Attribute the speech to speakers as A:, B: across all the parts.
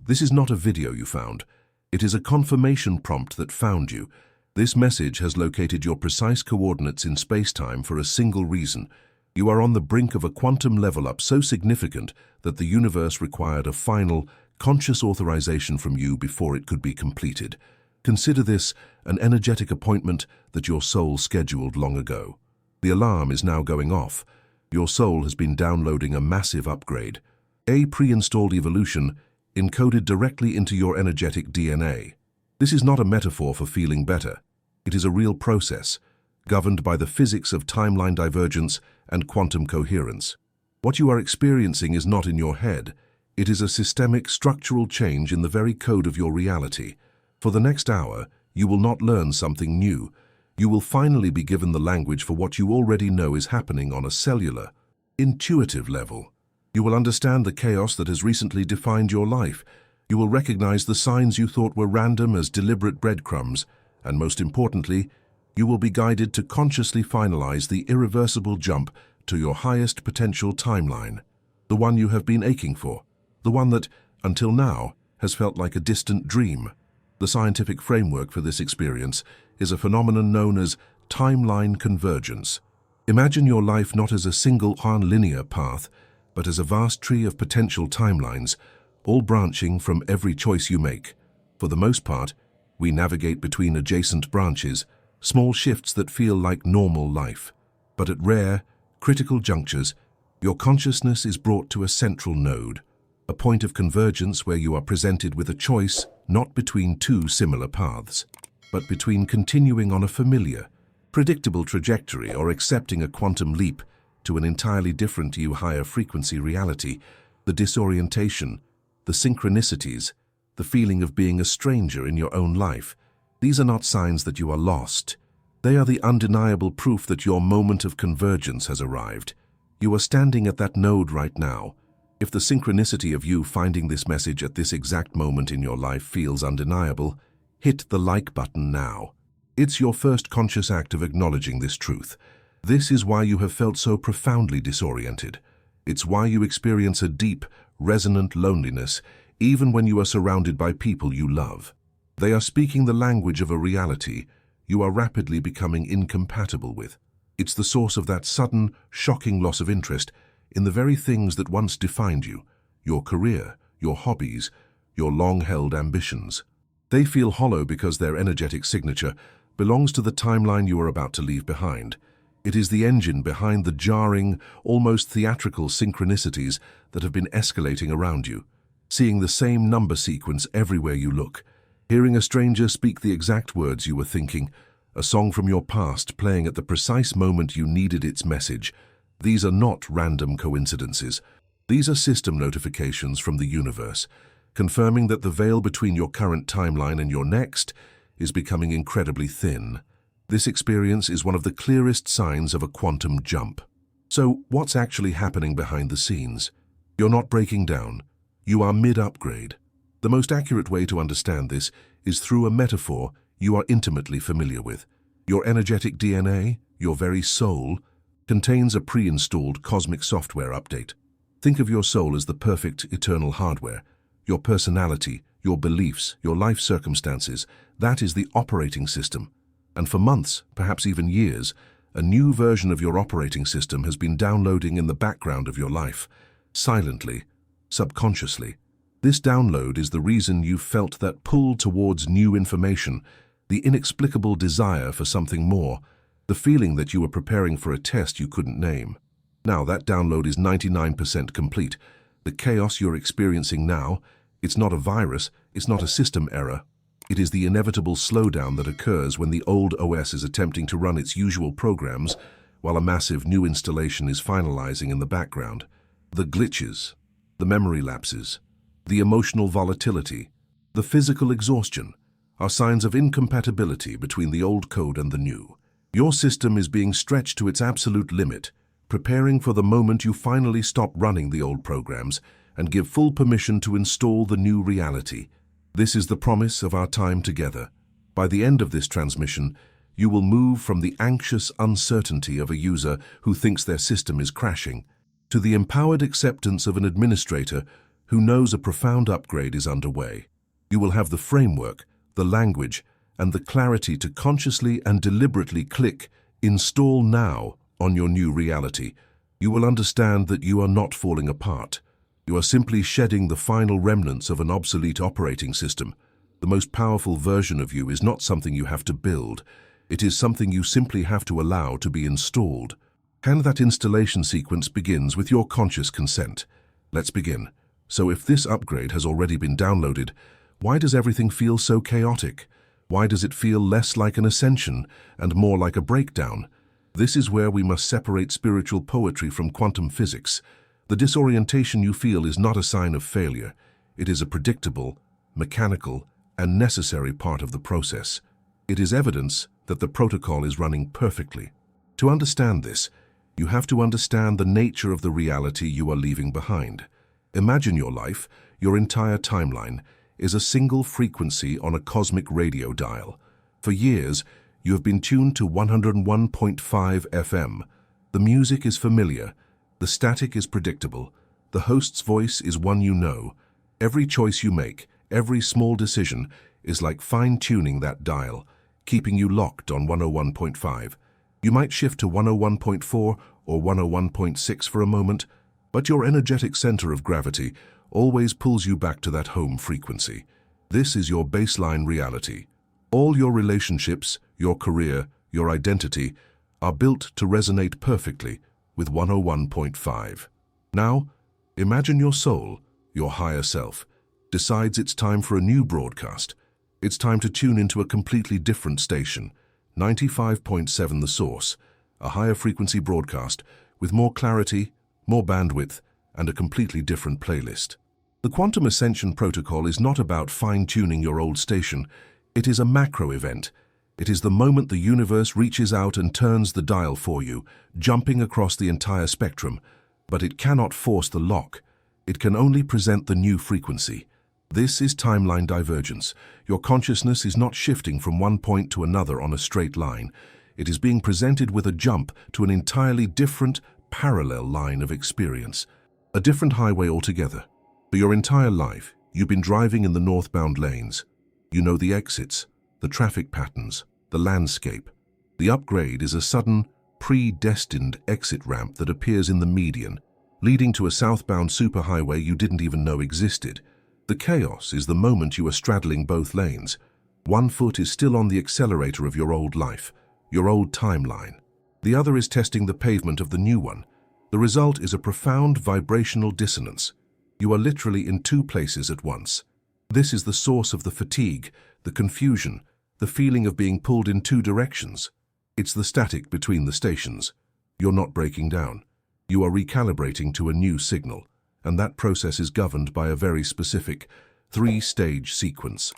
A: This is not a video you found. It is a confirmation prompt that found you. This message has located your precise coordinates in space-time for a single reason. You are on the brink of a quantum level-up so significant that the universe required a final, conscious authorization from you before it could be completed. Consider this an energetic appointment that your soul scheduled long ago. The alarm is now going off. Your soul has been downloading a massive upgrade. A pre-installed evolution encoded directly into your energetic DNA. This is not a metaphor for feeling better. It is a real process, governed by the physics of timeline divergence and quantum coherence. What you are experiencing is not in your head. It is a systemic, structural change in the very code of your reality. For the next hour, you will not learn something new. You will finally be given the language for what you already know is happening on a cellular, intuitive level. You will understand the chaos that has recently defined your life. You will recognize the signs you thought were random as deliberate breadcrumbs, and most importantly, you will be guided to consciously finalize the irreversible jump to your highest potential timeline, the one you have been aching for, the one that, until now, has felt like a distant dream. The scientific framework for this experience is a phenomenon known as timeline convergence. Imagine your life not as a single linear path, but as a vast tree of potential timelines, all branching from every choice you make. For the most part, we navigate between adjacent branches, small shifts that feel like normal life. But at rare, critical junctures, your consciousness is brought to a central node, a point of convergence where you are presented with a choice not between two similar paths, but between continuing on a familiar, predictable trajectory or accepting a quantum leap to an entirely different higher frequency reality. The disorientation, the synchronicities, the feeling of being a stranger in your own life. These are not signs that you are lost. They are the undeniable proof that your moment of convergence has arrived. You are standing at that node right now. If the synchronicity of you finding this message at this exact moment in your life feels undeniable, hit the like button now. It's your first conscious act of acknowledging this truth. This is why you have felt so profoundly disoriented. It's why you experience a deep, resonant loneliness, even when you are surrounded by people you love. They are speaking the language of a reality you are rapidly becoming incompatible with. It's the source of that sudden, shocking loss of interest in the very things that once defined you, your career, your hobbies, your long-held ambitions. They feel hollow because their energetic signature belongs to the timeline you are about to leave behind. It is the engine behind the jarring, almost theatrical synchronicities that have been escalating around you. Seeing the same number sequence everywhere you look, hearing a stranger speak the exact words you were thinking, a song from your past playing at the precise moment you needed its message. These are not random coincidences. These are system notifications from the universe, confirming that the veil between your current timeline and your next is becoming incredibly thin. This experience is one of the clearest signs of a quantum jump. So, what's actually happening behind the scenes? You're not breaking down. You are mid-upgrade. The most accurate way to understand this is through a metaphor you are intimately familiar with. Your energetic DNA, your very soul, contains a pre-installed cosmic software update. Think of your soul as the perfect eternal hardware. Your personality, your beliefs, your life circumstances, that is the operating system. And for months, perhaps even years, a new version of your operating system has been downloading in the background of your life, silently, subconsciously. This download is the reason you felt that pull towards new information, the inexplicable desire for something more, the feeling that you were preparing for a test you couldn't name. Now that download is 99% complete. The chaos you're experiencing now, it's not a virus, it's not a system error. It is the inevitable slowdown that occurs when the old OS is attempting to run its usual programs while a massive new installation is finalizing in the background. The glitches, the memory lapses, the emotional volatility, the physical exhaustion are signs of incompatibility between the old code and the new. Your system is being stretched to its absolute limit, preparing for the moment you finally stop running the old programs and give full permission to install the new reality. This is the promise of our time together. By the end of this transmission, you will move from the anxious uncertainty of a user who thinks their system is crashing to the empowered acceptance of an administrator who knows a profound upgrade is underway. You will have the framework, the language, and the clarity to consciously and deliberately click "Install now" on your new reality. You will understand that you are not falling apart. You are simply shedding the final remnants of an obsolete operating system. The most powerful version of you is not something you have to build. It is something you simply have to allow to be installed. And that installation sequence begins with your conscious consent. Let's begin. So if this upgrade has already been downloaded, why does everything feel so chaotic? Why does it feel less like an ascension and more like a breakdown? This is where we must separate spiritual poetry from quantum physics. The disorientation you feel is not a sign of failure. It is a predictable, mechanical, and necessary part of the process. It is evidence that the protocol is running perfectly. To understand this, you have to understand the nature of the reality you are leaving behind. Imagine your life, your entire timeline, is a single frequency on a cosmic radio dial. For years, you have been tuned to 101.5 FM. The music is familiar, the static is predictable, the host's voice is one you know. Every choice you make, every small decision, is like fine-tuning that dial, keeping you locked on 101.5. You might shift to 101.4 or 101.6 for a moment, but your energetic center of gravity always pulls you back to that home frequency. This is your baseline reality. All your relationships, your career, your identity are built to resonate perfectly with 101.5. Now, imagine your soul, your higher self, decides it's time for a new broadcast. It's time to tune into a completely different station, 95.7 The Source, a higher frequency broadcast with more clarity, more bandwidth, and a completely different playlist. The Quantum Ascension Protocol is not about fine-tuning your old station. It is a macro event. It is the moment the universe reaches out and turns the dial for you, jumping across the entire spectrum. But it cannot force the lock. It can only present the new frequency. This is timeline divergence. Your consciousness is not shifting from one point to another on a straight line. It is being presented with a jump to an entirely different, parallel line of experience. A different highway altogether. For your entire life, you've been driving in the northbound lanes. You know the exits, the traffic patterns, the landscape. The upgrade is a sudden, predestined exit ramp that appears in the median, leading to a southbound superhighway you didn't even know existed. The chaos is the moment you are straddling both lanes. One foot is still on the accelerator of your old life, your old timeline. The other is testing the pavement of the new one. The result is a profound vibrational dissonance. You are literally in two places at once. This is the source of the fatigue, the confusion, the feeling of being pulled in two directions. It's the static between the stations. You're not breaking down. You are recalibrating to a new signal, and that process is governed by a very specific three-stage sequence.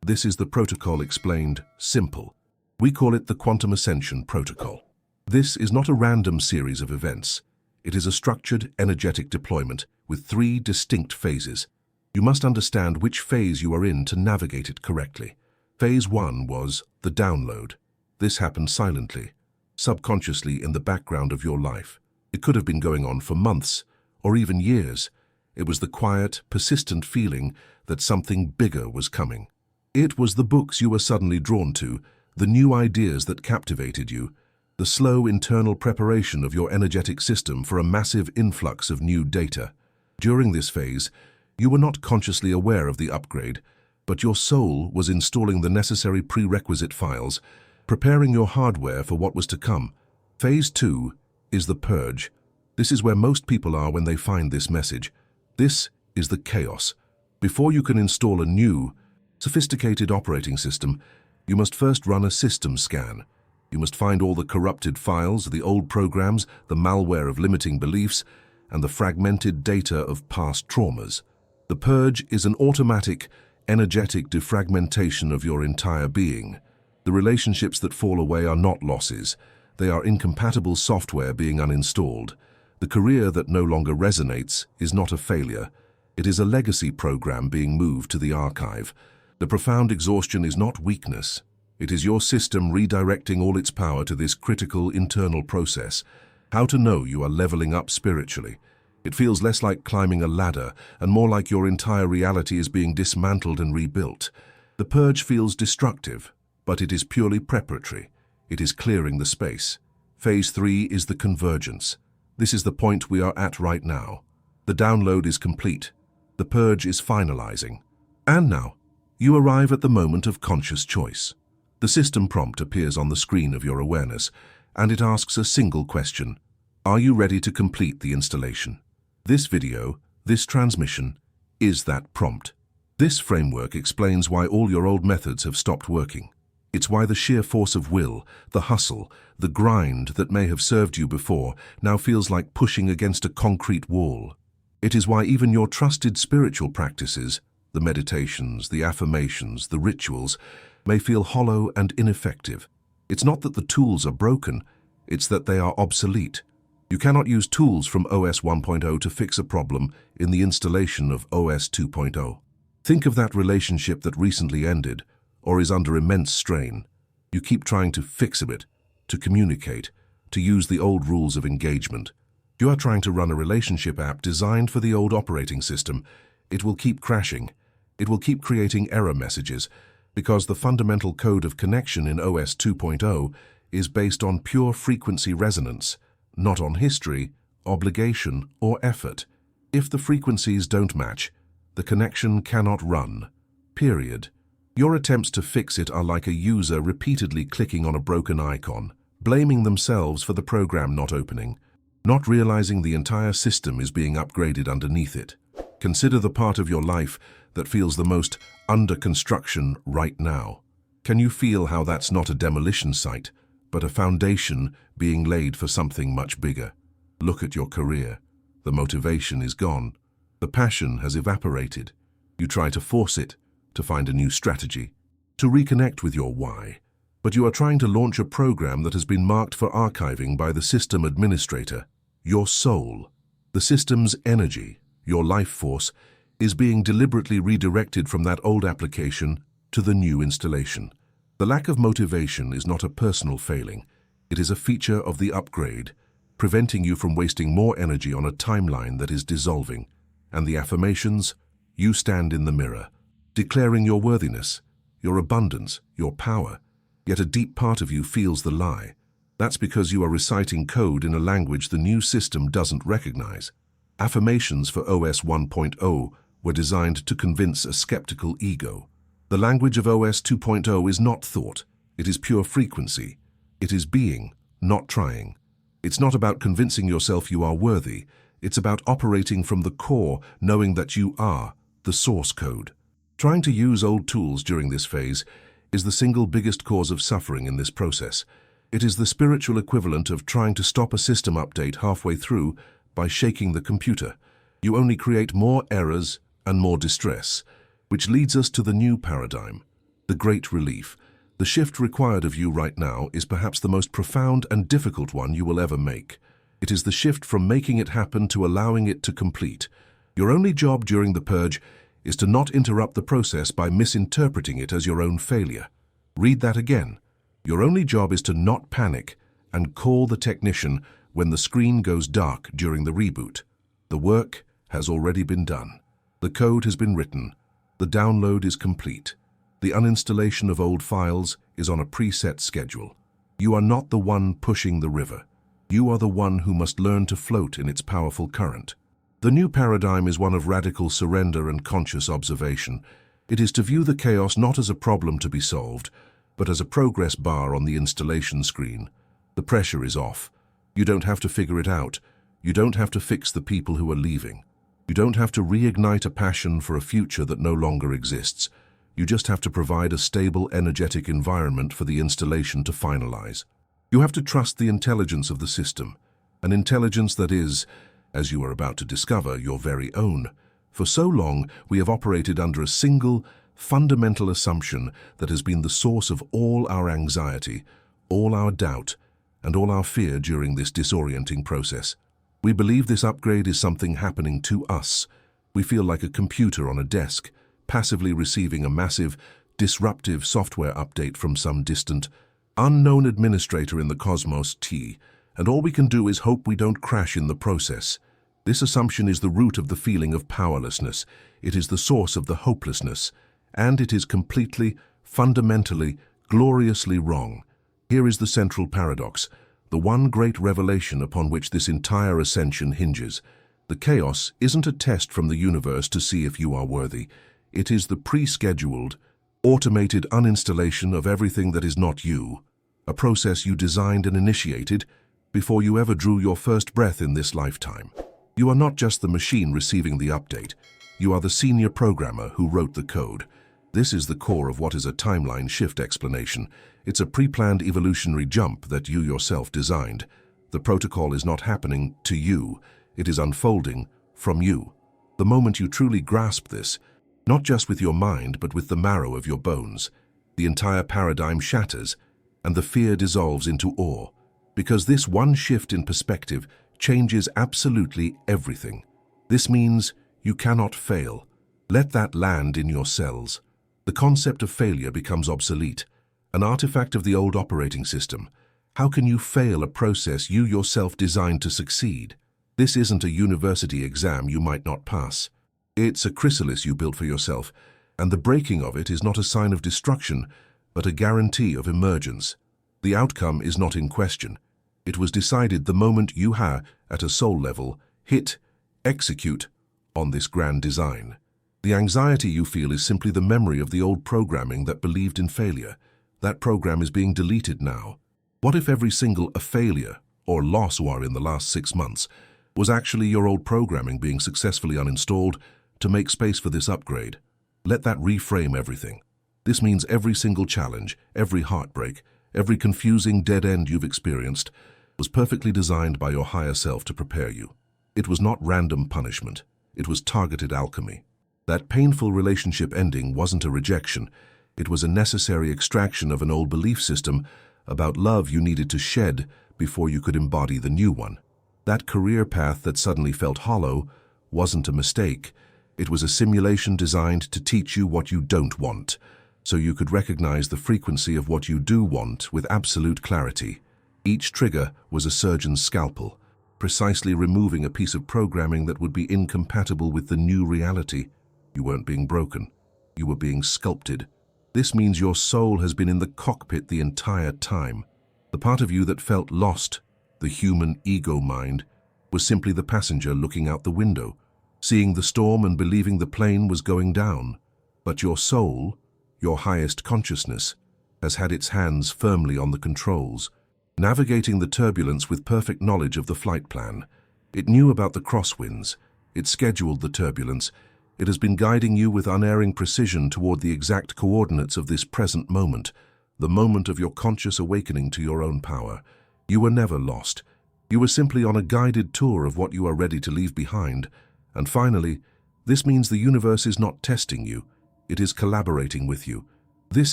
A: This is the protocol explained simple. We call it the Quantum Ascension Protocol. This is not a random series of events. It is a structured, energetic deployment with three distinct phases. You must understand which phase you are in to navigate it correctly. Phase 1 was the download. This happened silently, subconsciously in the background of your life. It could have been going on for months or even years. It was the quiet, persistent feeling that something bigger was coming. It was the books you were suddenly drawn to, the new ideas that captivated you, the slow internal preparation of your energetic system for a massive influx of new data. During this phase, you were not consciously aware of the upgrade, but your soul was installing the necessary prerequisite files, preparing your hardware for what was to come. Phase 2 is the purge. This is where most people are when they find this message. This is the chaos. Before you can install a new, sophisticated operating system, you must first run a system scan. You must find all the corrupted files, the old programs, the malware of limiting beliefs, and the fragmented data of past traumas. The purge is an automatic, energetic defragmentation of your entire being. The relationships that fall away are not losses. They are incompatible software being uninstalled. The career that no longer resonates is not a failure. It is a legacy program being moved to the archive. The profound exhaustion is not weakness. It is your system redirecting all its power to this critical internal process. How to know you are leveling up spiritually. It feels less like climbing a ladder and more like your entire reality is being dismantled and rebuilt. The purge feels destructive, but it is purely preparatory. It is clearing the space. Phase 3 is the convergence. This is the point we are at right now. The download is complete. The purge is finalizing. And now, you arrive at the moment of conscious choice. The system prompt appears on the screen of your awareness, and it asks a single question. Are you ready to complete the installation? This video, this transmission, is that prompt. This framework explains why all your old methods have stopped working. It's why the sheer force of will, the hustle, the grind that may have served you before now feels like pushing against a concrete wall. It is why even your trusted spiritual practices, the meditations, the affirmations, the rituals, may feel hollow and ineffective. It's not that the tools are broken, it's that they are obsolete. You cannot use tools from OS 1.0 to fix a problem in the installation of OS 2.0. Think of that relationship that recently ended, or is under immense strain. You keep trying to fix it, to communicate, to use the old rules of engagement. You are trying to run a relationship app designed for the old operating system. It will keep crashing. It will keep creating error messages, because the fundamental code of connection in OS 2.0 is based on pure frequency resonance, not on history, obligation, or effort. If the frequencies don't match, the connection cannot run. Period. Your attempts to fix it are like a user repeatedly clicking on a broken icon, blaming themselves for the program not opening, not realizing the entire system is being upgraded underneath it. Consider the part of your life that feels the most under construction right now. Can you feel how that's not a demolition site, but a foundation being laid for something much bigger? Look at your career. The motivation is gone. The passion has evaporated. You try to force it, to find a new strategy, to reconnect with your why. But you are trying to launch a program that has been marked for archiving by the system administrator. Your soul, the system's energy, your life force, is being deliberately redirected from that old application to the new installation. The lack of motivation is not a personal failing. It is a feature of the upgrade, preventing you from wasting more energy on a timeline that is dissolving. And the affirmations, you stand in the mirror, declaring your worthiness, your abundance, your power. Yet a deep part of you feels the lie. That's because you are reciting code in a language the new system doesn't recognize. Affirmations for OS 1.0 were designed to convince a skeptical ego. The language of OS 2.0 is not thought. It is pure frequency. It is being, not trying. It's not about convincing yourself you are worthy. It's about operating from the core, knowing that you are the source code. Trying to use old tools during this phase is the single biggest cause of suffering in this process. It is the spiritual equivalent of trying to stop a system update halfway through by shaking the computer. You only create more errors and more distress, which leads us to the new paradigm, the great relief. The shift required of you right now is perhaps the most profound and difficult one you will ever make. It is the shift from making it happen to allowing it to complete. Your only job during the purge is to not interrupt the process by misinterpreting it as your own failure. Read that again. Your only job is to not panic and call the technician when the screen goes dark during the reboot. The work has already been done. The code has been written. The download is complete. The uninstallation of old files is on a preset schedule. You are not the one pushing the river. You are the one who must learn to float in its powerful current. The new paradigm is one of radical surrender and conscious observation. It is to view the chaos not as a problem to be solved, but as a progress bar on the installation screen. The pressure is off. You don't have to figure it out. You don't have to fix the people who are leaving. You don't have to reignite a passion for a future that no longer exists. You just have to provide a stable, energetic environment for the installation to finalize. You have to trust the intelligence of the system, an intelligence that is, as you are about to discover, your very own. For so long, we have operated under a single, fundamental assumption that has been the source of all our anxiety, all our doubt, and all our fear during this disorienting process. We believe this upgrade is something happening to us. We feel like a computer on a desk, passively receiving a massive, disruptive software update from some distant, unknown administrator in the cosmos T, and all we can do is hope we don't crash in the process. This assumption is the root of the feeling of powerlessness. It is the source of the hopelessness, and it is completely, fundamentally, gloriously wrong. Here is the central paradox, the one great revelation upon which this entire ascension hinges. The chaos isn't a test from the universe to see if you are worthy. It is the pre-scheduled, automated uninstallation of everything that is not you, a process you designed and initiated before you ever drew your first breath in this lifetime. You are not just the machine receiving the update. You are the senior programmer who wrote the code. This is the core of what is a timeline shift explanation. It's a pre-planned evolutionary jump that you yourself designed. The protocol is not happening to you. It is unfolding from you. The moment you truly grasp this, not just with your mind but with the marrow of your bones, the entire paradigm shatters and the fear dissolves into awe. Because this one shift in perspective changes absolutely everything. This means you cannot fail. Let that land in your cells. The concept of failure becomes obsolete, an artifact of the old operating system. How can you fail a process you yourself designed to succeed? This isn't a university exam you might not pass. It's a chrysalis you built for yourself, and the breaking of it is not a sign of destruction, but a guarantee of emergence. The outcome is not in question. It was decided the moment you have, at a soul level, hit execute on this grand design. The anxiety you feel is simply the memory of the old programming that believed in failure. That program is being deleted now. What if every single failure or loss or in the last 6 months was actually your old programming being successfully uninstalled to make space for this upgrade? Let that reframe everything. This means every single challenge, every heartbreak, every confusing dead end you've experienced was perfectly designed by your higher self to prepare you. It was not random punishment. It was targeted alchemy. That painful relationship ending wasn't a rejection. It was a necessary extraction of an old belief system about love you needed to shed before you could embody the new one. That career path that suddenly felt hollow wasn't a mistake. It was a simulation designed to teach you what you don't want, so you could recognize the frequency of what you do want with absolute clarity. Each trigger was a surgeon's scalpel, precisely removing a piece of programming that would be incompatible with the new reality. You weren't being broken. You were being sculpted. This means your soul has been in the cockpit the entire time. The part of you that felt lost, the human ego mind, was simply the passenger looking out the window, seeing the storm and believing the plane was going down. But your soul, your highest consciousness, has had its hands firmly on the controls, navigating the turbulence with perfect knowledge of the flight plan. It knew about the crosswinds. It scheduled the turbulence. It has been guiding you with unerring precision toward the exact coordinates of this present moment, the moment of your conscious awakening to your own power. You were never lost. You were simply on a guided tour of what you are ready to leave behind. And finally, this means the universe is not testing you. It is collaborating with you. This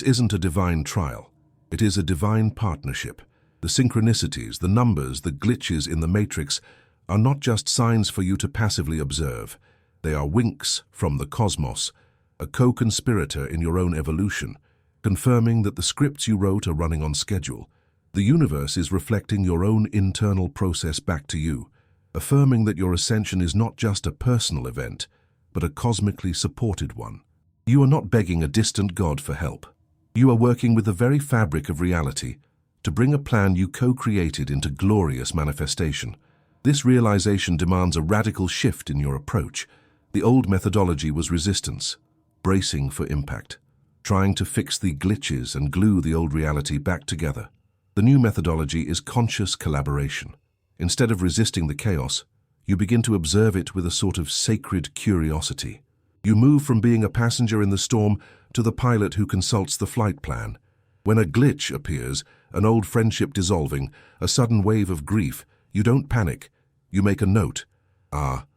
A: isn't a divine trial. It is a divine partnership. The synchronicities, the numbers, the glitches in the matrix are not just signs for you to passively observe. They are winks from the cosmos, a co-conspirator in your own evolution, confirming that the scripts you wrote are running on schedule. The universe is reflecting your own internal process back to you, affirming that your ascension is not just a personal event, but a cosmically supported one. You are not begging a distant God for help. You are working with the very fabric of reality to bring a plan you co-created into glorious manifestation. This realization demands a radical shift in your approach. The old methodology was resistance, bracing for impact, trying to fix the glitches and glue the old reality back together. The new methodology is conscious collaboration. Instead of resisting the chaos, you begin to observe it with a sort of sacred curiosity. You move from being a passenger in the storm to the pilot who consults the flight plan. When a glitch appears, an old friendship dissolving, a sudden wave of grief, you don't panic. You make a note.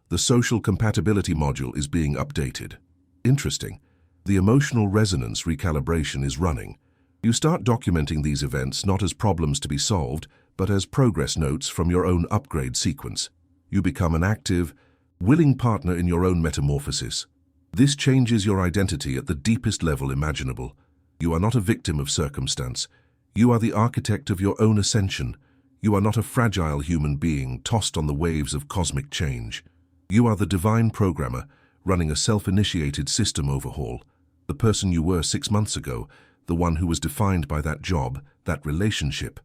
A: The social compatibility module is being updated. Interesting. The emotional resonance recalibration is running. You start documenting these events not as problems to be solved, but as progress notes from your own upgrade sequence. You become an active, willing partner in your own metamorphosis. This changes your identity at the deepest level imaginable. You are not a victim of circumstance. You are the architect of your own ascension. You are not a fragile human being tossed on the waves of cosmic change. You are the divine programmer running a self-initiated system overhaul, the person you were 6 months ago, the one who was defined by that job, that relationship.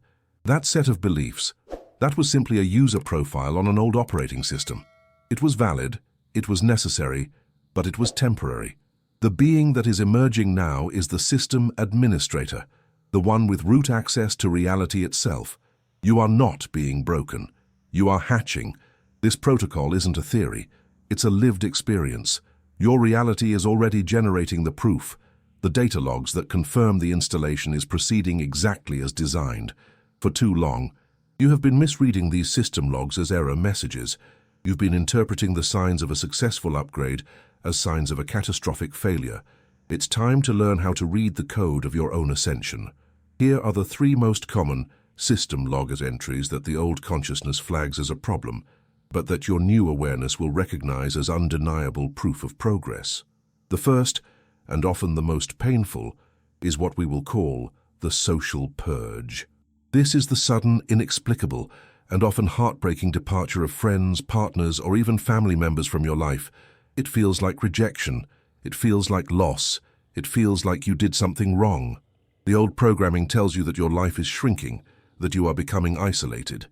A: That set of beliefs, that was simply a user profile on an old operating system. It was valid, it was necessary, but it was temporary. The being that is emerging now is the system administrator, the one with root access to reality itself. You are not being broken. You are hatching. This protocol isn't a theory. It's a lived experience. Your reality is already generating the proof. The data logs that confirm the installation is proceeding exactly as designed. For too long, you have been misreading these system logs as error messages. You've been interpreting the signs of a successful upgrade as signs of a catastrophic failure. It's time to learn how to read the code of your own ascension. Here are the 3 most common system log entries that the old consciousness flags as a problem, but that your new awareness will recognize as undeniable proof of progress. The first, and often the most painful, is what we will call the social purge. This is the sudden, inexplicable, and often heartbreaking departure of friends, partners, or even family members from your life. It feels like rejection. It feels like loss. It feels like you did something wrong. The old programming tells you that your life is shrinking, that you are becoming isolated.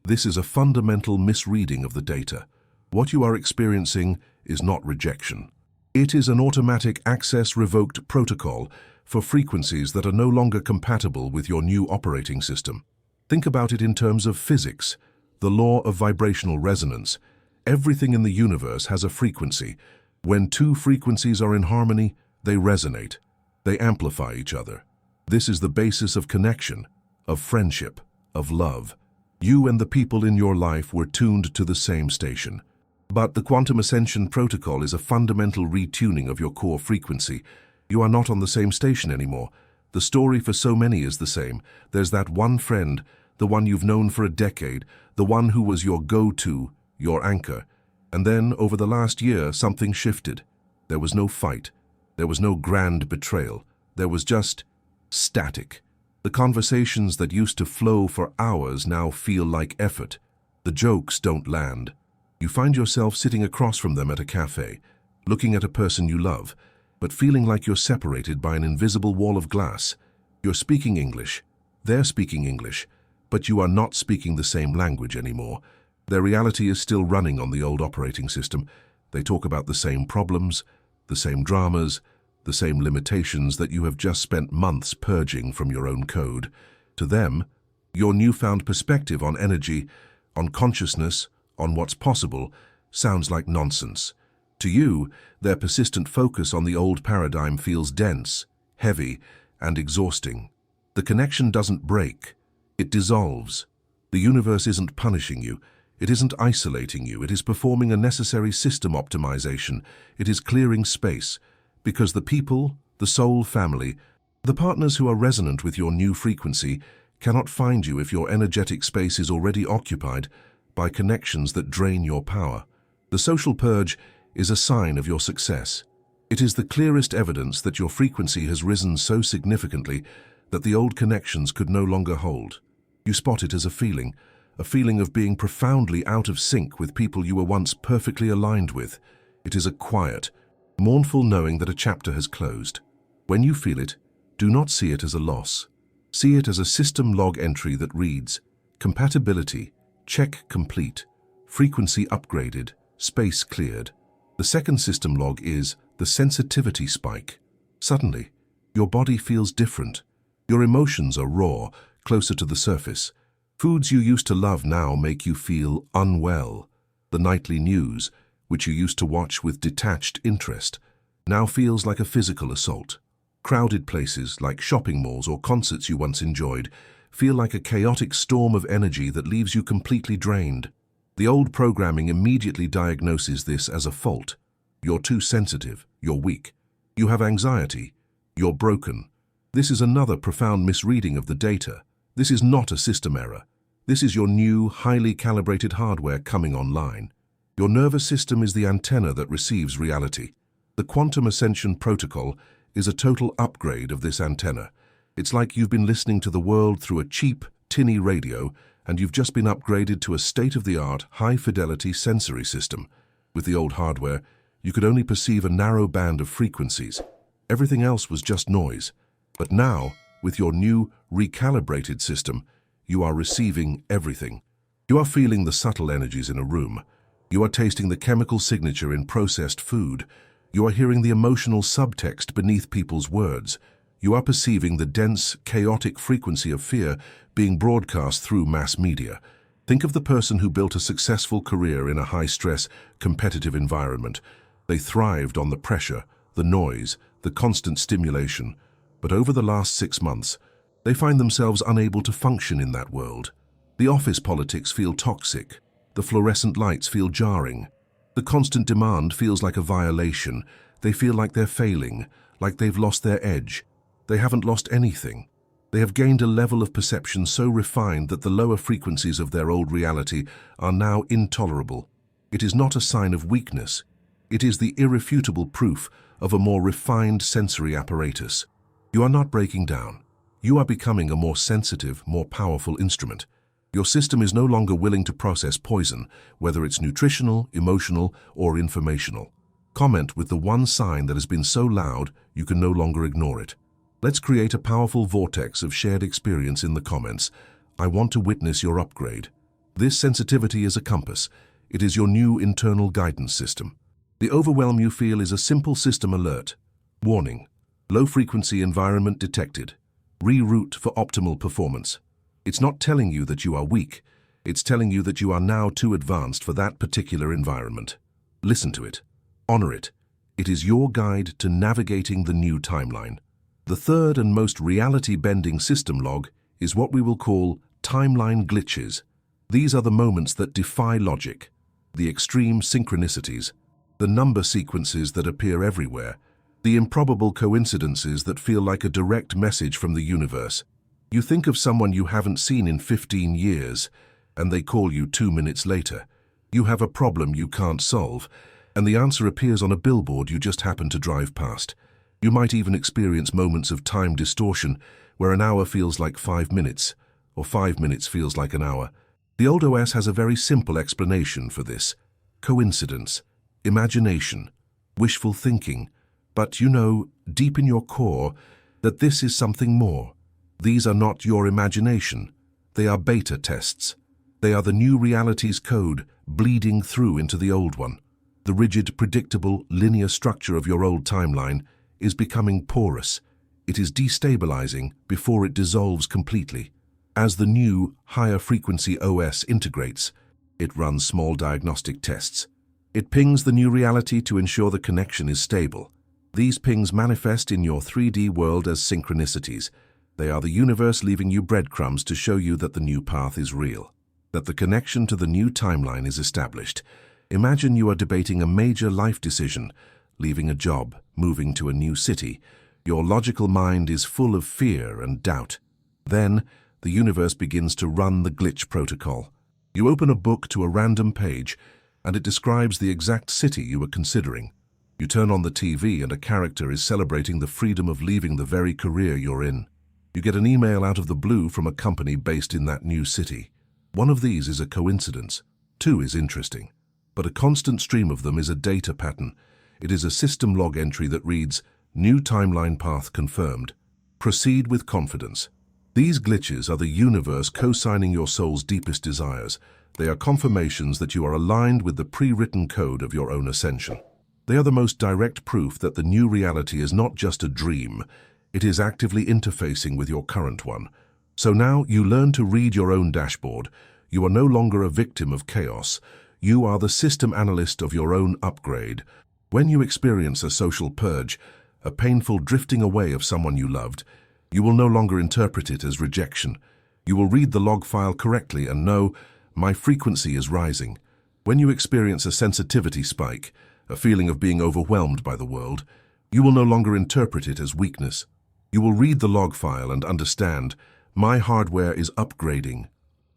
A: This is a fundamental misreading of the data. What you are experiencing is not rejection. It is an automatic access revoked protocol for frequencies that are no longer compatible with your new operating system. Think about it in terms of physics, the law of vibrational resonance. Everything in the universe has a frequency. When 2 frequencies are in harmony, they resonate. They amplify each other. This is the basis of connection, of friendship, of love. You and the people in your life were tuned to the same station. But the quantum ascension protocol is a fundamental retuning of your core frequency. You are not on the same station anymore. The story for so many is the same. There's that one friend, the one you've known for a decade, the one who was your go-to, your anchor. And then, over the last year, something shifted. There was no fight. There was no grand betrayal. There was just static. The conversations that used to flow for hours now feel like effort. The jokes don't land. You find yourself sitting across from them at a cafe, looking at a person you love, but feeling like you're separated by an invisible wall of glass. You're speaking English. They're speaking English, but you are not speaking the same language anymore. Their reality is still running on the old operating system. They talk about the same problems, the same dramas, the same limitations that you have just spent months purging from your own code. To them, your newfound perspective on energy, on consciousness, on what's possible, sounds like nonsense. To you, their persistent focus on the old paradigm feels dense, heavy, and exhausting. The connection doesn't break, it dissolves. The universe isn't punishing you. It isn't isolating you. It is performing a necessary system optimization. It is clearing space. Because the people, the soul family, the partners who are resonant with your new frequency cannot find you if your energetic space is already occupied by connections that drain your power. The social purge is a sign of your success. It is the clearest evidence that your frequency has risen so significantly that the old connections could no longer hold. You spot it as a feeling of being profoundly out of sync with people you were once perfectly aligned with. It is a quiet, mournful knowing that a chapter has closed. When you feel it, do not see it as a loss. See it as a system log entry that reads, Compatibility, check complete, frequency upgraded, space cleared. The second system log is the sensitivity spike. Suddenly, your body feels different. Your emotions are raw, closer to the surface. Foods you used to love now make you feel unwell. The nightly news, which you used to watch with detached interest, now feels like a physical assault. Crowded places, like shopping malls or concerts you once enjoyed, feel like a chaotic storm of energy that leaves you completely drained. The old programming immediately diagnoses this as a fault. You're too sensitive, you're weak, you have anxiety, you're broken. This is another profound misreading of the data. This is not a system error. This is your new, highly calibrated hardware coming online. Your nervous system is the antenna that receives reality. The quantum ascension protocol is a total upgrade of this antenna. It's like you've been listening to the world through a cheap, tinny radio, and you've just been upgraded to a state-of-the-art, high-fidelity sensory system. With the old hardware, you could only perceive a narrow band of frequencies. Everything else was just noise. But now, with your new, recalibrated system, you are receiving everything. You are feeling the subtle energies in a room. You are tasting the chemical signature in processed food. You are hearing the emotional subtext beneath people's words. You are perceiving the dense, chaotic frequency of fear being broadcast through mass media. Think of the person who built a successful career in a high-stress, competitive environment. They thrived on the pressure, the noise, the constant stimulation. But over the last 6 months, they find themselves unable to function in that world. The office politics feel toxic. The fluorescent lights feel jarring. The constant demand feels like a violation. They feel like they're failing, like they've lost their edge. They haven't lost anything. They have gained a level of perception so refined that the lower frequencies of their old reality are now intolerable. It is not a sign of weakness. It is the irrefutable proof of a more refined sensory apparatus. You are not breaking down. You are becoming a more sensitive, more powerful instrument. Your system is no longer willing to process poison, whether it's nutritional, emotional, or informational. Comment with the one sign that has been so loud you can no longer ignore it. Let's create a powerful vortex of shared experience in the comments. I want to witness your upgrade. This sensitivity is a compass. It is your new internal guidance system. The overwhelm you feel is a simple system alert. Warning: low-frequency environment detected. Reroute for optimal performance. It's not telling you that you are weak. It's telling you that you are now too advanced for that particular environment. Listen to it. Honor it. It is your guide to navigating the new timeline. The third and most reality-bending system log is what we will call timeline glitches. These are the moments that defy logic, the extreme synchronicities, the number sequences that appear everywhere, the improbable coincidences that feel like a direct message from the universe. You think of someone you haven't seen in 15 years, and they call you 2 minutes later. You have a problem you can't solve, and the answer appears on a billboard you just happen to drive past. You might even experience moments of time distortion, where an hour feels like 5 minutes, or 5 minutes feels like an hour. The old OS has a very simple explanation for this. Coincidence, imagination, wishful thinking. But you know, deep in your core, that this is something more. These are not your imagination. They are beta tests. They are the new reality's code bleeding through into the old one. The rigid, predictable, linear structure of your old timeline is becoming porous. It is destabilizing before it dissolves completely. As the new, higher frequency OS integrates, it runs small diagnostic tests. It pings the new reality to ensure the connection is stable. These pings manifest in your 3D world as synchronicities. They are the universe leaving you breadcrumbs to show you that the new path is real, that the connection to the new timeline is established. Imagine you are debating a major life decision, leaving a job, moving to a new city. Your logical mind is full of fear and doubt. Then, the universe begins to run the glitch protocol. You open a book to a random page, and it describes the exact city you were considering. You turn on the TV and a character is celebrating the freedom of leaving the very career you're in. You get an email out of the blue from a company based in that new city. One of these is a coincidence. 2 is interesting. But a constant stream of them is a data pattern. It is a system log entry that reads, "New timeline path confirmed. Proceed with confidence." These glitches are the universe co-signing your soul's deepest desires. They are confirmations that you are aligned with the pre-written code of your own ascension. They are the most direct proof that the new reality is not just a dream. It is actively interfacing with your current one. So now you learn to read your own dashboard. You are no longer a victim of chaos. You are the system analyst of your own upgrade. When you experience a social purge, a painful drifting away of someone you loved, you will no longer interpret it as rejection. You will read the log file correctly and know, my frequency is rising. When you experience a sensitivity spike, a feeling of being overwhelmed by the world, you will no longer interpret it as weakness. You will read the log file and understand, my hardware is upgrading.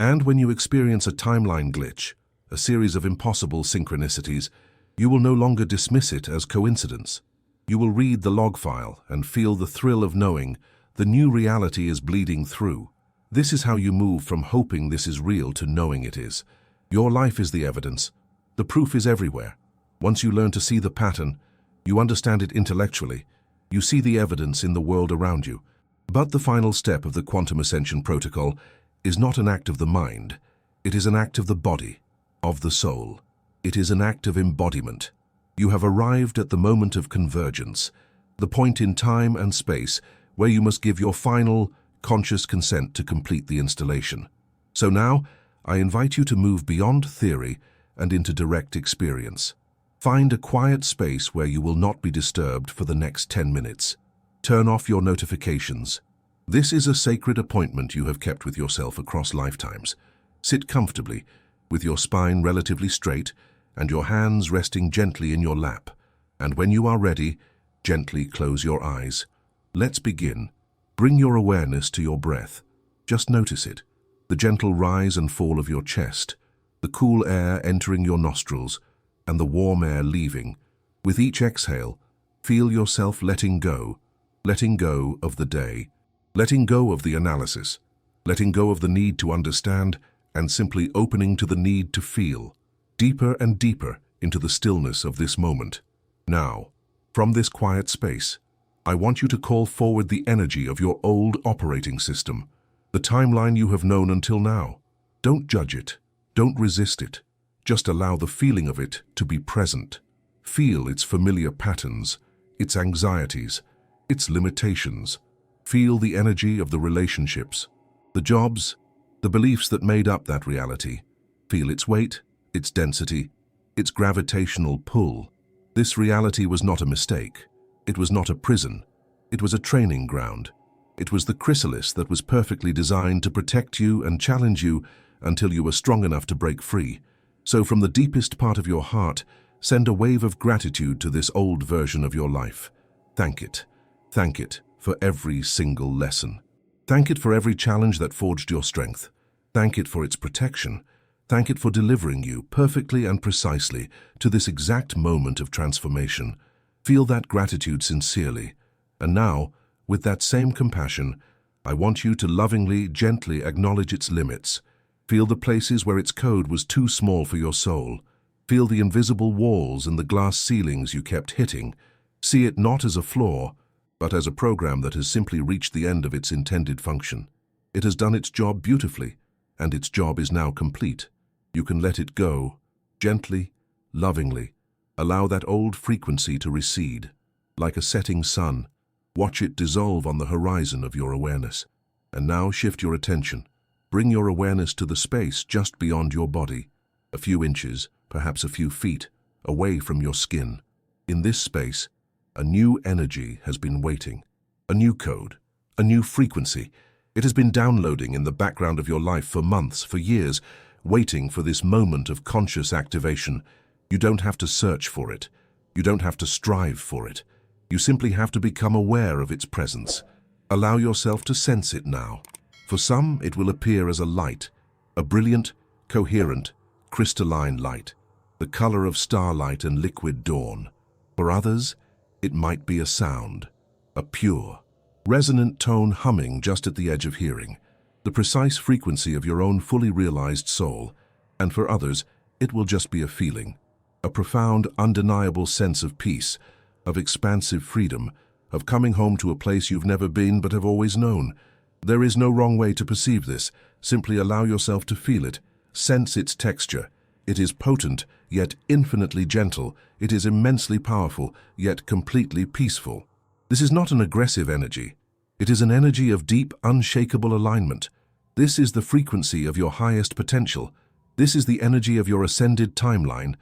A: And when you experience a timeline glitch, a series of impossible synchronicities, you will no longer dismiss it as coincidence. You will read the log file and feel the thrill of knowing the new reality is bleeding through. This is how you move from hoping this is real to knowing it is. Your life is the evidence. The proof is everywhere. Once you learn to see the pattern, you understand it intellectually, you see the evidence in the world around you. But the final step of the quantum ascension protocol is not an act of the mind. It is an act of the body, of the soul. It is an act of embodiment. You have arrived at the moment of convergence, the point in time and space where you must give your final, conscious consent to complete the installation. So now, I invite you to move beyond theory and into direct experience. Find a quiet space where you will not be disturbed for the next 10 minutes. Turn off your notifications. This is a sacred appointment you have kept with yourself across lifetimes. Sit comfortably, with your spine relatively straight and your hands resting gently in your lap. And when you are ready, gently close your eyes. Let's begin. Bring your awareness to your breath. Just notice it. The gentle rise and fall of your chest, the cool air entering your nostrils, and the warm air leaving. With each exhale, feel yourself letting go of the day, letting go of the analysis, letting go of the need to understand, and simply opening to the need to feel, deeper and deeper into the stillness of this moment. Now, from this quiet space, I want you to call forward the energy of your old operating system, the timeline you have known until now. Don't judge it, don't resist it. Just allow the feeling of it to be present. Feel its familiar patterns, its anxieties, its limitations. Feel the energy of the relationships, the jobs, the beliefs that made up that reality. Feel its weight, its density, its gravitational pull. This reality was not a mistake. It was not a prison. It was a training ground. It was the chrysalis that was perfectly designed to protect you and challenge you until you were strong enough to break free. So from the deepest part of your heart, send a wave of gratitude to this old version of your life. Thank it. Thank it for every single lesson. Thank it for every challenge that forged your strength. Thank it for its protection. Thank it for delivering you perfectly and precisely to this exact moment of transformation. Feel that gratitude sincerely. And now, with that same compassion, I want you to lovingly, gently acknowledge its limits. Feel the places where its code was too small for your soul. Feel the invisible walls and the glass ceilings you kept hitting. See it not as a flaw, but as a program that has simply reached the end of its intended function. It has done its job beautifully, and its job is now complete. You can let it go, gently, lovingly. Allow that old frequency to recede. Like a setting sun, watch it dissolve on the horizon of your awareness. And now shift your attention. Bring your awareness to the space just beyond your body, a few inches, perhaps a few feet, away from your skin. In this space, a new energy has been waiting, a new code, a new frequency. It has been downloading in the background of your life for months, for years, waiting for this moment of conscious activation. You don't have to search for it. You don't have to strive for it. You simply have to become aware of its presence. Allow yourself to sense it now. For some, it will appear as a light, a brilliant, coherent, crystalline light, the color of starlight and liquid dawn. For others, it might be a sound, a pure, resonant tone humming just at the edge of hearing, the precise frequency of your own fully realized soul. And for others, it will just be a feeling, a profound, undeniable sense of peace, of expansive freedom, of coming home to a place you've never been but have always known. There is no wrong way to perceive this. Simply allow yourself to feel it. Sense its texture. It is potent, yet infinitely gentle. It is immensely powerful, yet completely peaceful. This is not an aggressive energy. It is an energy of deep, unshakable alignment. This is the frequency of your highest potential. This is the energy of your ascended timeline,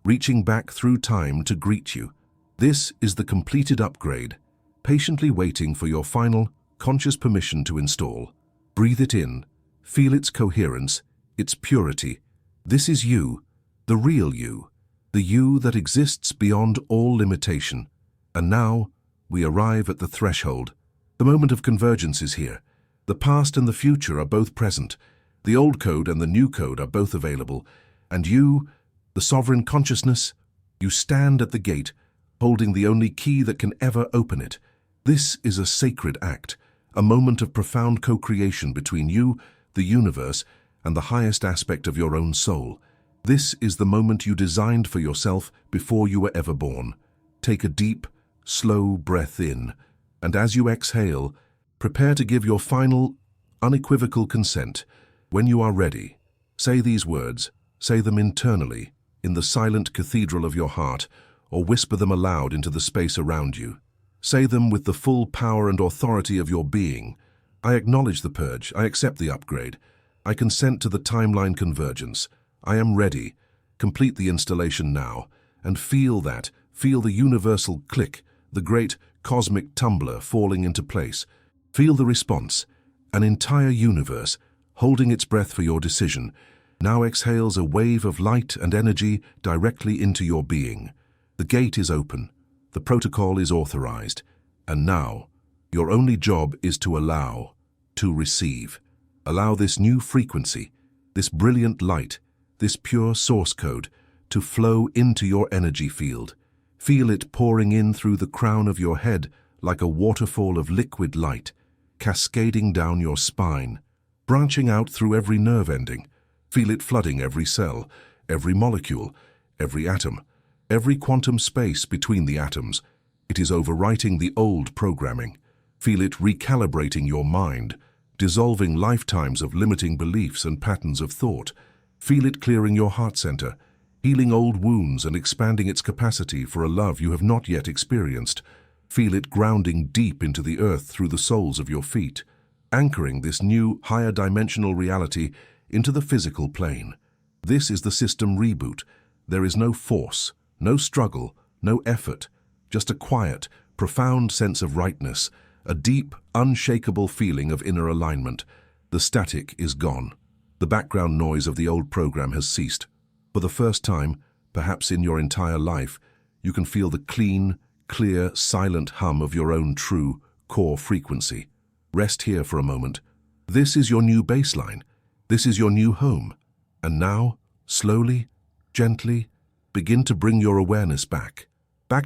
A: reaching back through time to greet you. This is the completed upgrade, patiently waiting for your final, conscious permission to install. Breathe it in, feel its coherence, its purity. This is you, the real you, the you that exists beyond all limitation. And now, we arrive at the threshold. The moment of convergence is here. The past and the future are both present. The old code and the new code are both available. And you, the sovereign consciousness, you stand at the gate, holding the only key that can ever open it. This is a sacred act, a moment of profound co-creation between you, the universe, and the highest aspect of your own soul. This is the moment you designed for yourself before you were ever born. Take a deep, slow breath in, and as you exhale, prepare to give your final, unequivocal consent. When you are ready, say these words, say them internally, in the silent cathedral of your heart, or whisper them aloud into the space around you. Say them with the full power and authority of your being. I acknowledge the purge, I accept the upgrade. I consent to the timeline convergence. I am ready. Complete the installation now, and feel the universal click, the great cosmic tumbler falling into place. Feel the response, an entire universe, holding its breath for your decision, now exhales a wave of light and energy directly into your being. The gate is open, the protocol is authorized, and now, your only job is to allow, to receive. Allow this new frequency, this brilliant light, this pure source code, to flow into your energy field. Feel it pouring in through the crown of your head like a waterfall of liquid light, cascading down your spine, branching out through every nerve ending. Feel it flooding every cell, every molecule, every atom, every quantum space between the atoms. It is overwriting the old programming. Feel it recalibrating your mind, dissolving lifetimes of limiting beliefs and patterns of thought. Feel it clearing your heart center, healing old wounds and expanding its capacity for a love you have not yet experienced. Feel it grounding deep into the earth through the soles of your feet, anchoring this new, higher dimensional reality into the physical plane. This is the system reboot. There is no force, no struggle, no effort, just a quiet, profound sense of rightness, a deep, unshakable feeling of inner alignment. The static is gone. The background noise of the old program has ceased. For the first time, perhaps in your entire life, you can feel the clean, clear, silent hum of your own true, core frequency. Rest here for a moment. This is your new baseline. This is your new home. And now, slowly, gently, begin to bring your awareness back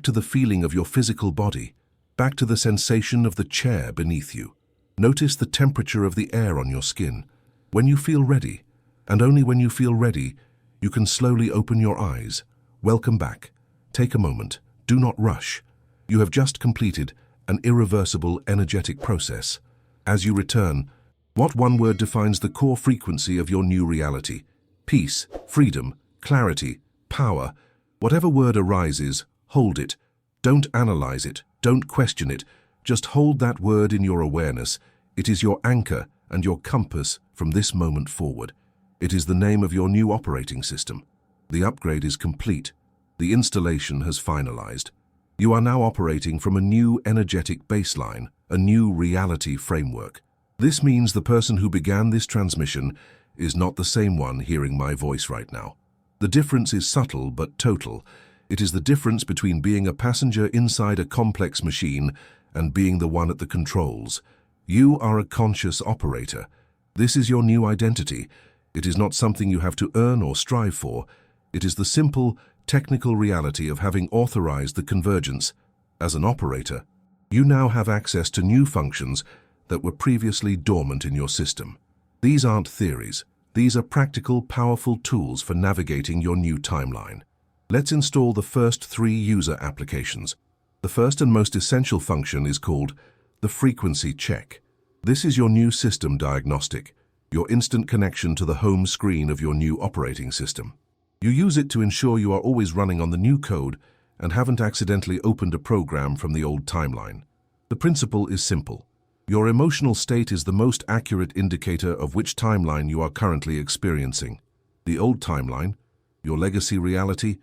A: to the feeling of your physical body, back to the sensation of the chair beneath you. Notice the temperature of the air on your skin. When you feel ready, and only when you feel ready, you can slowly open your eyes. Welcome back. Take a moment. Do not rush. You have just completed an irreversible energetic process. As you return, what one word defines the core frequency of your new reality? Peace, freedom, clarity, power. Whatever word arises, hold it. Don't analyze it. Don't question it. Just hold that word in your awareness. It is your anchor and your compass from this moment forward. It is the name of your new operating system. The upgrade is complete. The installation has finalized. You are now operating from a new energetic baseline, a new reality framework. This means the person who began this transmission is not the same one hearing my voice right now. The difference is subtle but total. It is the difference between being a passenger inside a complex machine and being the one at the controls. You are a conscious operator. This is your new identity. It is not something you have to earn or strive for. It is the simple, technical reality of having authorized the convergence. As an operator, you now have access to new functions that were previously dormant in your system. These aren't theories. These are practical, powerful tools for navigating your new timeline. Let's install the first 3 user applications. The first and most essential function is called the frequency check. This is your new system diagnostic, your instant connection to the home screen of your new operating system. You use it to ensure you are always running on the new code and haven't accidentally opened a program from the old timeline. The principle is simple. Your emotional state is the most accurate indicator of which timeline you are currently experiencing. The old timeline, your legacy reality,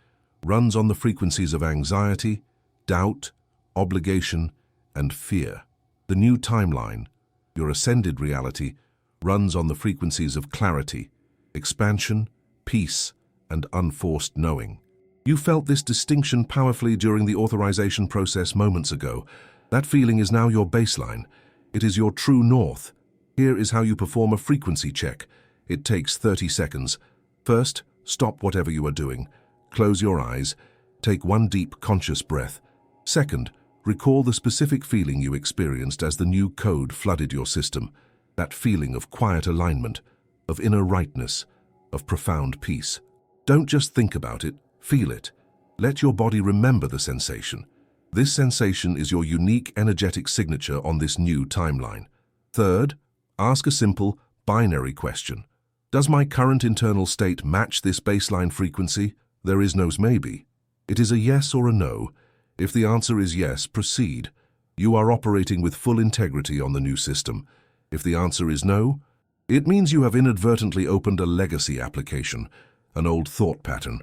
A: runs on the frequencies of anxiety, doubt, obligation, and fear. The new timeline, your ascended reality, runs on the frequencies of clarity, expansion, peace, and unforced knowing. You felt this distinction powerfully during the authorization process moments ago. That feeling is now your baseline. It is your true north. Here is how you perform a frequency check. It takes 30 seconds. First, stop whatever you are doing. Close your eyes. Take one deep, conscious breath. Second, recall the specific feeling you experienced as the new code flooded your system. That feeling of quiet alignment, of inner rightness, of profound peace. Don't just think about it, feel it. Let your body remember the sensation. This sensation is your unique energetic signature on this new timeline. Third, ask a simple, binary question. Does my current internal state match this baseline frequency? There is no maybe. It is a yes or a no. If the answer is yes, proceed. You are operating with full integrity on the new system. If the answer is no, it means you have inadvertently opened a legacy application, an old thought pattern,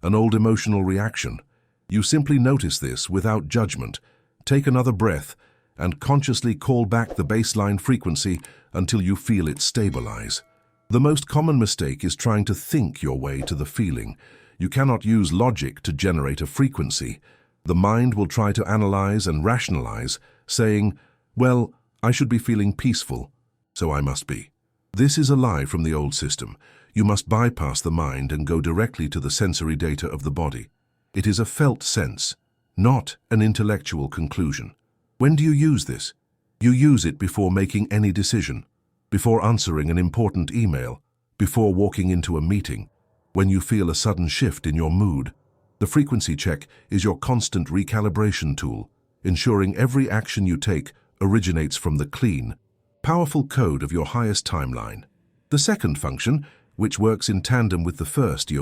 A: an old emotional reaction. You simply notice this without judgment, take another breath, and consciously call back the baseline frequency until you feel it stabilize. The most common mistake is trying to think your way to the feeling. You cannot use logic to generate a frequency. The mind will try to analyze and rationalize, saying, well, I should be feeling peaceful, so I must be. This is a lie from the old system. You must bypass the mind and go directly to the sensory data of the body. It is a felt sense, not an intellectual conclusion. When do you use this? You use it before making any decision, before answering an important email, before walking into a meeting, when you feel a sudden shift in your mood. The frequency check is your constant recalibration tool, ensuring every action you take originates from the clean, powerful code of your highest timeline. The second function, which works in tandem with the first,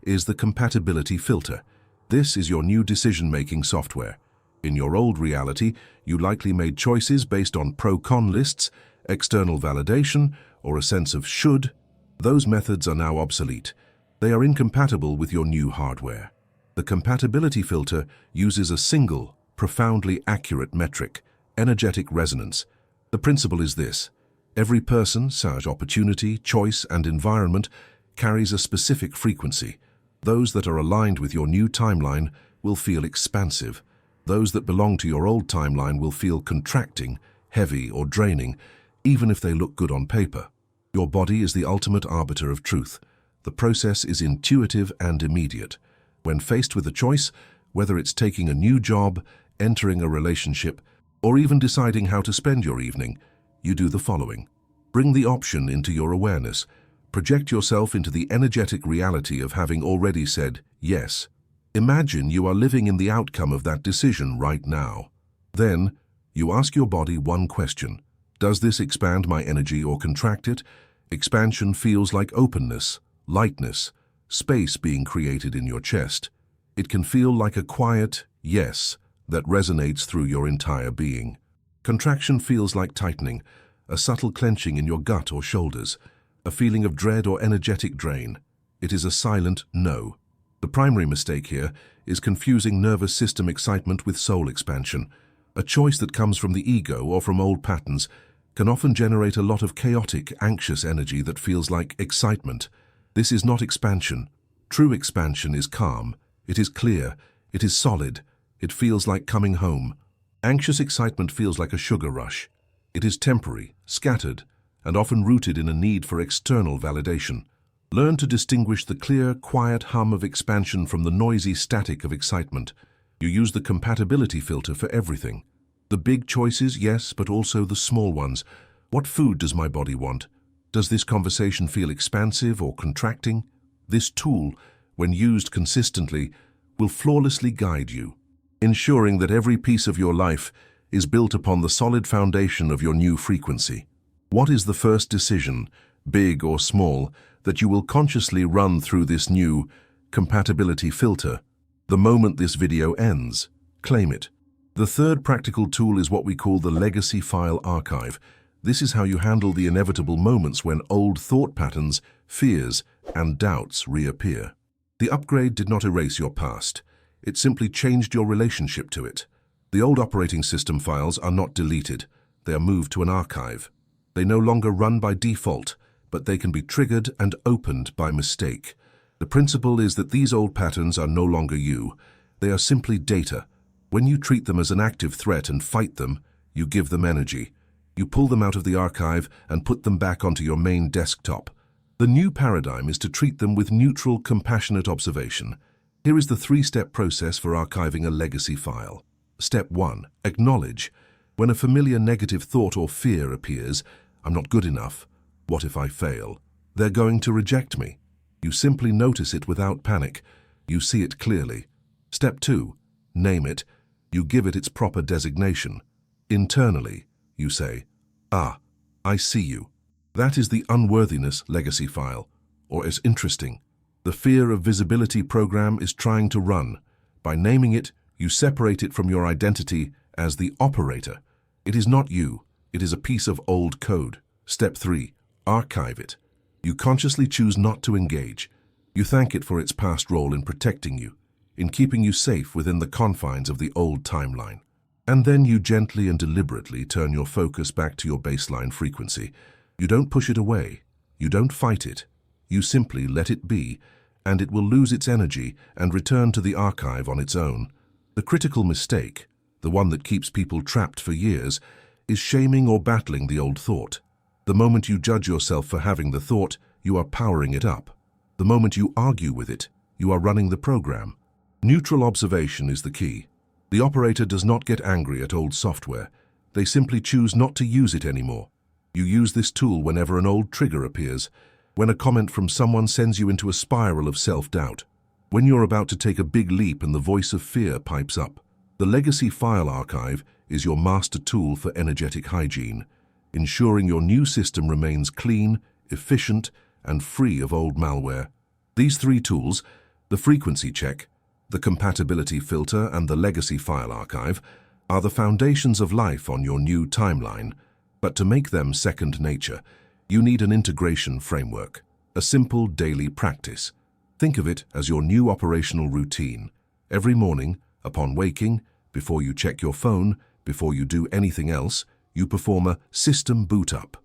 A: is the compatibility filter. This is your new decision-making software. In your old reality, you likely made choices based on pro-con lists, external validation, or a sense of should. Those methods are now obsolete. They are incompatible with your new hardware. The compatibility filter uses a single, profoundly accurate metric, energetic resonance. The principle is this: every person, such opportunity, choice, and environment carries a specific frequency. Those that are aligned with your new timeline will feel expansive. Those that belong to your old timeline will feel contracting, heavy, or draining, even if they look good on paper. Your body is the ultimate arbiter of truth. The process is intuitive and immediate. When faced with a choice, whether it's taking a new job, entering a relationship, or even deciding how to spend your evening, you do the following. Bring the option into your awareness. Project yourself into the energetic reality of having already said yes. Imagine you are living in the outcome of that decision right now. Then, you ask your body one question. Does this expand my energy or contract it? Expansion feels like openness, lightness, space being created in your chest. It can feel like a quiet yes that resonates through your entire being. Contraction feels like tightening, a subtle clenching in your gut or shoulders, a feeling of dread or energetic drain. It is a silent no. The primary mistake here is confusing nervous system excitement with soul expansion. A choice that comes from the ego or from old patterns can often generate a lot of chaotic, anxious energy that feels like excitement. This is not expansion. True expansion is calm. It is clear. It is solid. It feels like coming home. Anxious excitement feels like a sugar rush. It is temporary, scattered, and often rooted in a need for external validation. Learn to distinguish the clear, quiet hum of expansion from the noisy static of excitement. You use the compatibility filter for everything. The big choices, yes, but also the small ones. What food does my body want? Does this conversation feel expansive or contracting? This tool, when used consistently, will flawlessly guide you, ensuring that every piece of your life is built upon the solid foundation of your new frequency. What is the first decision, big or small, that you will consciously run through this new compatibility filter? The moment this video ends, claim it. The third practical tool is what we call the legacy file archive. This is how you handle the inevitable moments when old thought patterns, fears, and doubts reappear. The upgrade did not erase your past. It simply changed your relationship to it. The old operating system files are not deleted. They are moved to an archive. They no longer run by default, but they can be triggered and opened by mistake. The principle is that these old patterns are no longer you. They are simply data. When you treat them as an active threat and fight them, you give them energy. You pull them out of the archive and put them back onto your main desktop. The new paradigm is to treat them with neutral, compassionate observation. Here is the three-step process for archiving a legacy file. Step 1. Acknowledge. When a familiar negative thought or fear appears, I'm not good enough. What if I fail? They're going to reject me. You simply notice it without panic. You see it clearly. Step 2. Name it. You give it its proper designation. Internally, you say, "Ah, I see you." That is the unworthiness legacy file, or as interesting, the fear of visibility program is trying to run. By naming it, you separate it from your identity as the operator. It is not you. It is a piece of old code. Step 3. Archive it. You consciously choose not to engage. You thank it for its past role in protecting you, in keeping you safe within the confines of the old timeline. And then you gently and deliberately turn your focus back to your baseline frequency. You don't push it away. You don't fight it. You simply let it be, and it will lose its energy and return to the archive on its own. The critical mistake, the one that keeps people trapped for years, is shaming or battling the old thought. The moment you judge yourself for having the thought, you are powering it up. The moment you argue with it, you are running the program. Neutral observation is the key. The operator does not get angry at old software. They simply choose not to use it anymore. You use this tool whenever an old trigger appears, when a comment from someone sends you into a spiral of self-doubt, when you're about to take a big leap and the voice of fear pipes up. The legacy file archive is your master tool for energetic hygiene, ensuring your new system remains clean, efficient, and free of old malware. These 3 tools, the frequency check, the compatibility filter, and the legacy file archive, are the foundations of life on your new timeline. But to make them second nature, you need an integration framework, a simple daily practice. Think of it as your new operational routine. Every morning, upon waking, before you check your phone, before you do anything else, you perform a system boot up.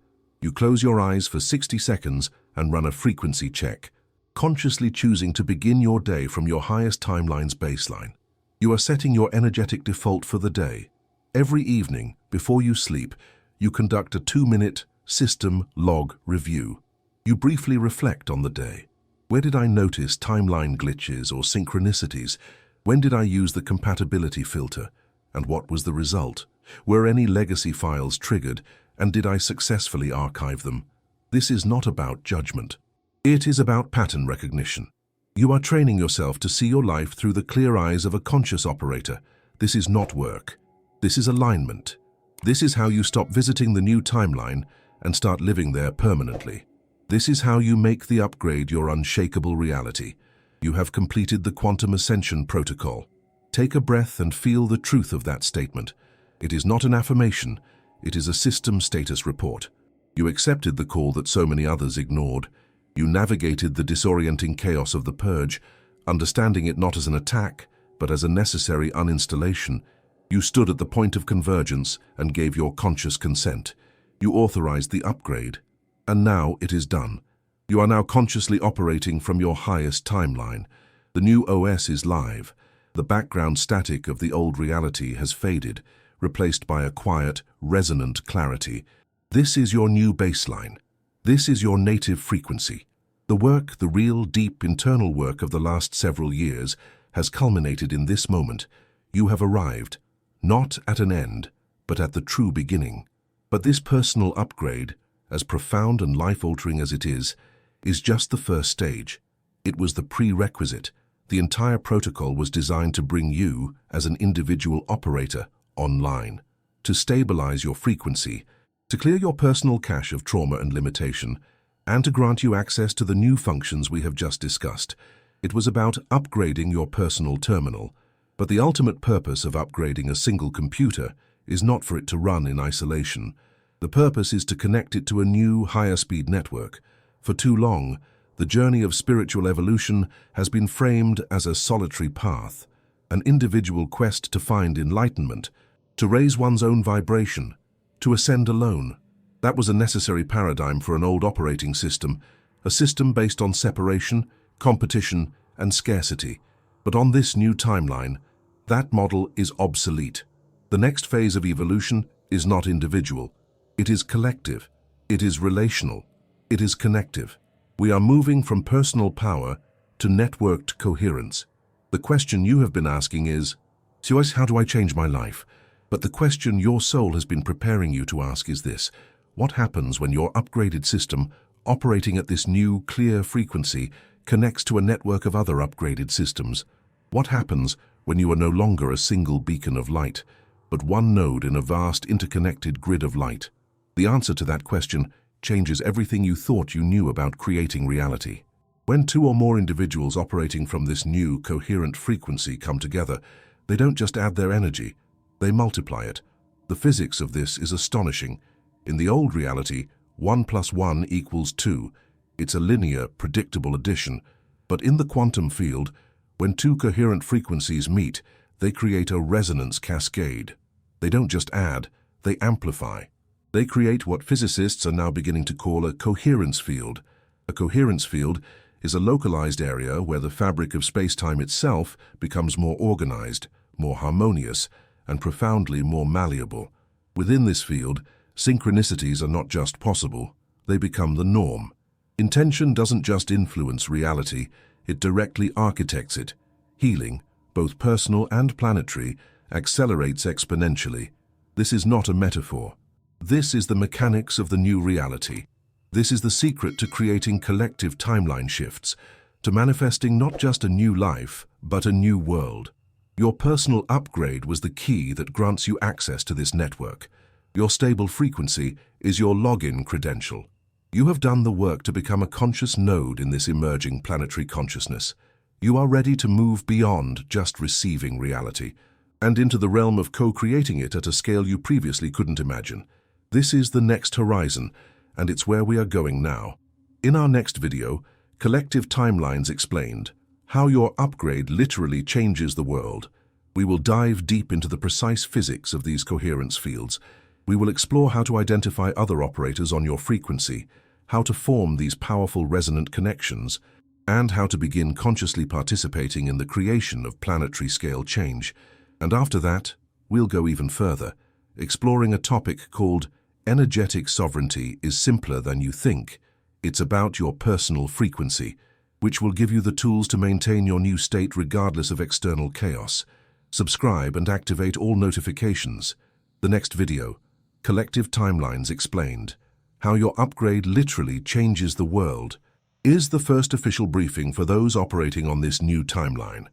A: You close your eyes for 60 seconds and run a frequency check, consciously choosing to begin your day from your highest timeline's baseline. You are setting your energetic default for the day. Every evening, before you sleep, you conduct a 2-minute system log review. You briefly reflect on the day. Where did I notice timeline glitches or synchronicities? When did I use the compatibility filter? And what was the result? Were any legacy files triggered, and did I successfully archive them? This is not about judgment. It is about pattern recognition. You are training yourself to see your life through the clear eyes of a conscious operator. This is not work. This is alignment. This is how you stop visiting the new timeline and start living there permanently. This is how you make the upgrade your unshakable reality. You have completed the quantum ascension protocol. Take a breath and feel the truth of that statement. It is not an affirmation. It is a system status report. You accepted the call that so many others ignored. You navigated the disorienting chaos of the purge, understanding it not as an attack, but as a necessary uninstallation. You stood at the point of convergence and gave your conscious consent. You authorized the upgrade. And now it is done. You are now consciously operating from your highest timeline. The new OS is live. The background static of the old reality has faded, replaced by a quiet, resonant clarity. This is your new baseline. This is your native frequency. The work, the real, deep, internal work of the last several years, has culminated in this moment. You have arrived, not at an end, but at the true beginning. But this personal upgrade, as profound and life-altering as it is just the first stage. It was the prerequisite. The entire protocol was designed to bring you, as an individual operator, online, to stabilize your frequency, to clear your personal cache of trauma and limitation, and to grant you access to the new functions we have just discussed. It was about upgrading your personal terminal. But the ultimate purpose of upgrading a single computer is not for it to run in isolation. The purpose is to connect it to a new, higher-speed network. For too long, the journey of spiritual evolution has been framed as a solitary path, an individual quest to find enlightenment, to raise one's own vibration, to ascend alone. That was a necessary paradigm for an old operating system, a system based on separation, competition, and scarcity. But on this new timeline, that model is obsolete. The next phase of evolution is not individual. It is collective. It is relational. It is connective. We are moving from personal power to networked coherence. The question you have been asking is, "Suez, how do I change my life?" But the question your soul has been preparing you to ask is this: what happens when your upgraded system, operating at this new, clear frequency, connects to a network of other upgraded systems. What happens when you are no longer a single beacon of light, but one node in a vast interconnected grid of light? The answer to that question changes everything you thought you knew about creating reality. When two or more individuals operating from this new, coherent frequency come together, they don't just add their energy, they multiply it. The physics of this is astonishing. In the old reality, 1 + 1 = 2. It's a linear, predictable addition. But in the quantum field, when two coherent frequencies meet, they create a resonance cascade. They don't just add, they amplify. They create what physicists are now beginning to call a coherence field. A coherence field is a localized area where the fabric of space-time itself becomes more organized, more harmonious, and profoundly more malleable. Within this field, synchronicities are not just possible, they become the norm. Intention doesn't just influence reality, it directly architects it. Healing, both personal and planetary, accelerates exponentially. This is not a metaphor. This is the mechanics of the new reality. This is the secret to creating collective timeline shifts, to manifesting not just a new life, but a new world. Your personal upgrade was the key that grants you access to this network. Your stable frequency is your login credential. You have done the work to become a conscious node in this emerging planetary consciousness. You are ready to move beyond just receiving reality, and into the realm of co-creating it at a scale you previously couldn't imagine. This is the next horizon, and it's where we are going now. In our next video, Collective Timelines Explained, how your upgrade literally changes the world. We will dive deep into the precise physics of these coherence fields. We will explore how to identify other operators on your frequency, how to form these powerful resonant connections, and how to begin consciously participating in the creation of planetary scale change. And after that, we'll go even further, exploring a topic called energetic sovereignty is simpler than you think. It's about your personal frequency, which will give you the tools to maintain your new state regardless of external chaos. Subscribe and activate all notifications. The next video, Collective Timelines Explained, how your upgrade literally changes the world, is the first official briefing for those operating on this new timeline.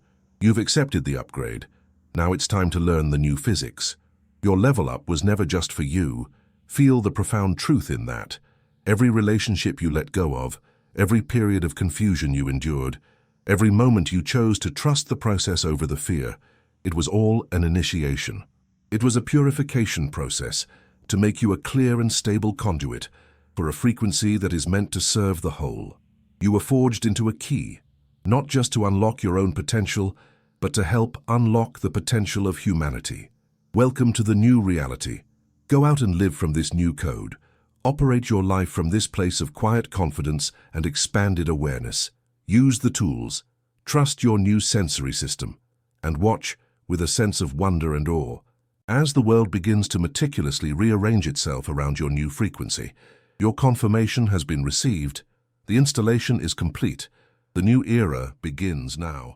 A: You've accepted the upgrade. Now it's time to learn the new physics. Your level up was never just for you. Feel the profound truth in that. Every relationship you let go of, every period of confusion you endured, every moment you chose to trust the process over the fear, it was all an initiation. It was a purification process to make you a clear and stable conduit for a frequency that is meant to serve the whole. You were forged into a key, not just to unlock your own potential, but to help unlock the potential of humanity. Welcome to the new reality. Go out and live from this new code. Operate your life from this place of quiet confidence and expanded awareness. Use the tools. Trust your new sensory system. And watch with a sense of wonder and awe as the world begins to meticulously rearrange itself around your new frequency. Your confirmation has been received. The installation is complete. The new era begins now.